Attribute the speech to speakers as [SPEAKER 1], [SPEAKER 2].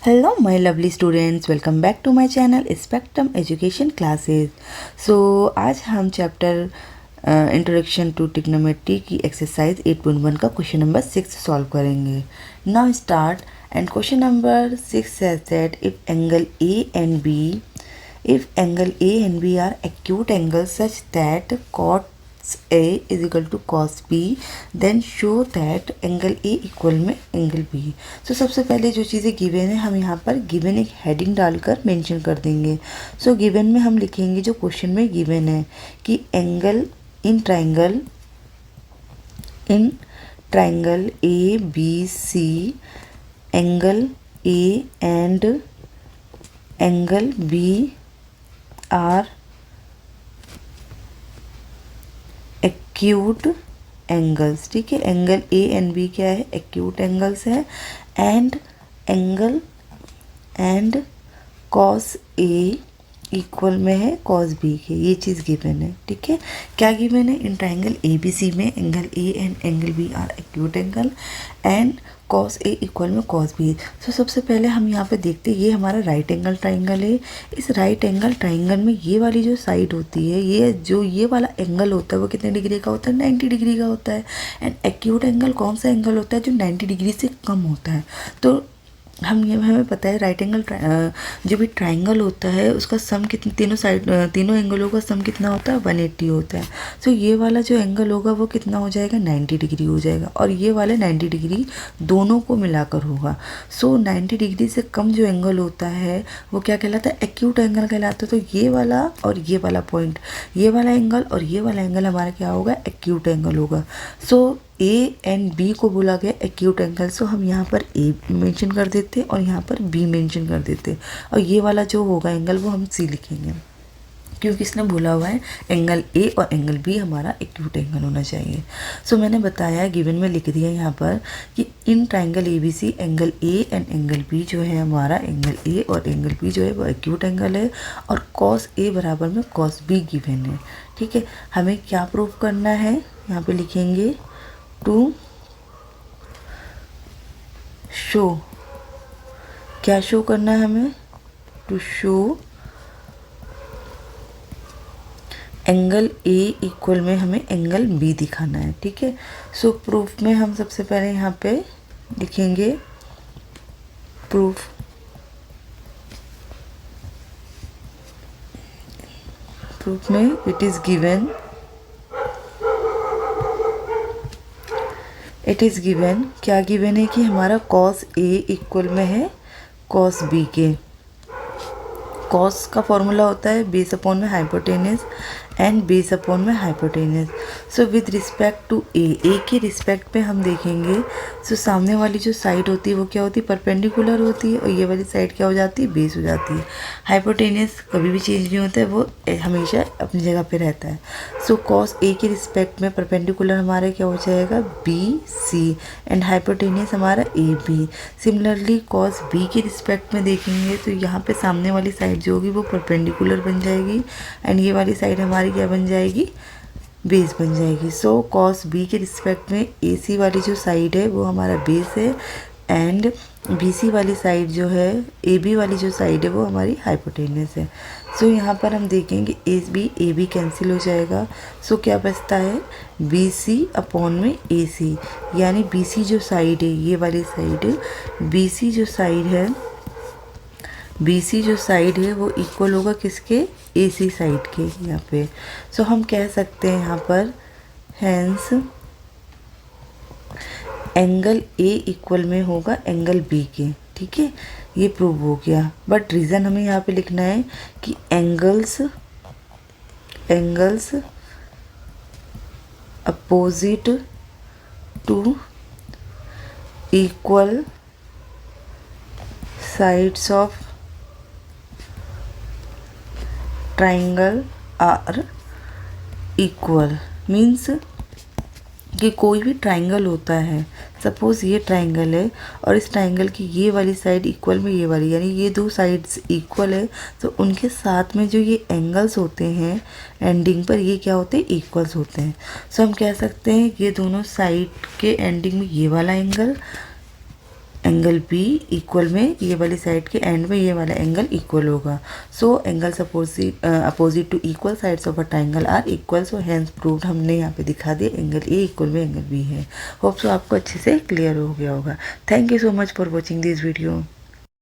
[SPEAKER 1] Hello my lovely students, welcome back to my channel Spectrum Education Classes। आज हम chapter introduction to trigonometry की exercise 8.1 का question number 6 solve करेंगे। Now start and question number 6 says that if angle A and B are acute angles such that cot A is equal to cos B, then show that angle A equal में angle B। सो सबसे पहले जो चीज़ें given है हम यहाँ पर given एक हेडिंग डालकर मेंशन कर देंगे। सो गिवन में हम लिखेंगे जो क्वेश्चन में गिवन है कि angle in triangle A B C angle A and angle B are acute angles. ठीक है, एंगल ए एंड बी क्या है? एक्यूट एंगल्स है। एंड कॉस ए इक्वल में है कॉस बी के, ये चीज़ गिवन है। ठीक है, क्या गिवन है? इन ट्राइंगल ए बी सी में angle A and angle B are acute angle and cos A equal में कॉस बी। सो सबसे पहले हम यहाँ पे देखते हैं, ये हमारा राइट एंगल ट्राइंगल है। इस राइट एंगल ट्राइंगल में ये वाली जो साइड होती है, ये वाला एंगल होता है वो कितने डिग्री का होता है? 90 डिग्री का होता है। एंड एक्यूट एंगल कौन सा एंगल होता है? जो 90 डिग्री से कम होता है। तो हमें पता है राइट एंगल जो भी ट्राइंगल होता है उसका सम कितने, तीनों एंगलों का सम कितना होता है? 180 होता है। सो ये वाला जो एंगल होगा वो कितना हो जाएगा? 90 डिग्री हो जाएगा। और ये वाला 90 डिग्री दोनों को मिलाकर होगा। सो 90 डिग्री से कम जो एंगल होता है वो क्या कहलाता है? एक्यूट एंगल कहलाता है। तो ये वाला और ये वाला पॉइंट, ये वाला एंगल और ये वाला एंगल हमारा क्या होगा? एक्यूट एंगल होगा। सो ए एंड बी को बोला गया एक्यूट एंगल। सो हम यहाँ पर ए मेंशन कर देते और यहाँ पर बी मेंशन कर देते, और ये वाला जो होगा एंगल वो हम सी लिखेंगे, क्योंकि इसने बोला हुआ है एंगल ए और एंगल बी हमारा एक्यूट एंगल होना चाहिए। सो मैंने बताया, गिवन में लिख दिया यहाँ पर कि in triangle A B C angle A and angle B जो है हमारा, एंगल ए और एंगल बी जो है वो एक्यूट एंगल है, और कॉस ए बराबर में कॉस बी गिवन है। ठीक है, हमें क्या प्रूव करना है? यहाँ पे लिखेंगे टू शो, क्या शो करना है हमें? To show angle A equal में हमें एंगल बी दिखाना है। ठीक है, सो प्रूफ में हम सबसे पहले यहाँ पे लिखेंगे प्रूफ में इट इज गिवन क्या गिवन है कि हमारा कॉस ए इक्वल में है कॉस बी के। कॉस का फॉर्मूला होता है बेस अपॉन में हाइपोटेनस एंड बेस अपॉन में hypotenuse. So with respect to A के रिस्पेक्ट पे हम देखेंगे। सो सामने वाली जो साइड होती है वो क्या होती है? परपेंडिकुलर होती है, और ये वाली साइड क्या हो जाती है? बेस हो जाती है। हाइपोटेनस कभी भी चेंज नहीं होता है, वो हमेशा अपनी जगह पे रहता है। सो कॉस ए के रिस्पेक्ट में परपेंडिकुलर हमारा क्या हो जाएगा? बी सी, एंड हाइपोटेनस हमारा A B. Similarly cos B के रिस्पेक्ट में देखेंगे तो यहाँ पे सामने वाली साइड जो होगी वो परपेंडिकुलर बन जाएगी, एंड ये वाली साइड हमारी क्या बन जाएगी? बेस बन जाएगी। सो कॉस बी के रिस्पेक्ट में ए सी वाली जो साइड है वो हमारा बेस है, एंड बी सी वाली साइड जो है, ए बी वाली जो साइड है वो हमारी हाइपोटेनस है। सो यहाँ पर हम देखेंगे ए बी कैंसिल हो जाएगा। सो क्या बचता है? बी सी अपॉन में ए सी, यानी बी सी जो साइड है, ये वाली साइड, बी सी जो साइड है वो इक्वल होगा किसके? ए सी साइड के यहाँ पे। सो हम कह सकते हैं यहाँ पर हैंस एंगल ए इक्वल में होगा एंगल बी के। ठीक है, ये प्रूव हो गया। बट रीज़न हमें यहाँ पे लिखना है कि angles opposite to equal sides of triangle are equal. Means कि कोई भी ट्राइंगल होता है, सपोज़ ये ट्राइंगल है और इस ट्राइंगल की ये वाली साइड इक्वल में ये वाली, यानी ये दो साइड्स इक्वल है, तो उनके साथ में जो ये एंगल्स होते हैं एंडिंग पर, ये क्या होते हैं? इक्वल्स होते हैं। सो हम कह सकते हैं ये दोनों साइड के एंडिंग में ये वाला एंगल एंगल बी इक्वल में ये वाली साइड के एंड में ये वाला एंगल इक्वल होगा। So angles opposite to equal sides of a triangle are equal. So hence proved, हमने यहाँ पे दिखा दिया एंगल ए इक्वल में एंगल बी है। होप सो आपको अच्छे से क्लियर हो गया होगा। Thank you so much for watching this video.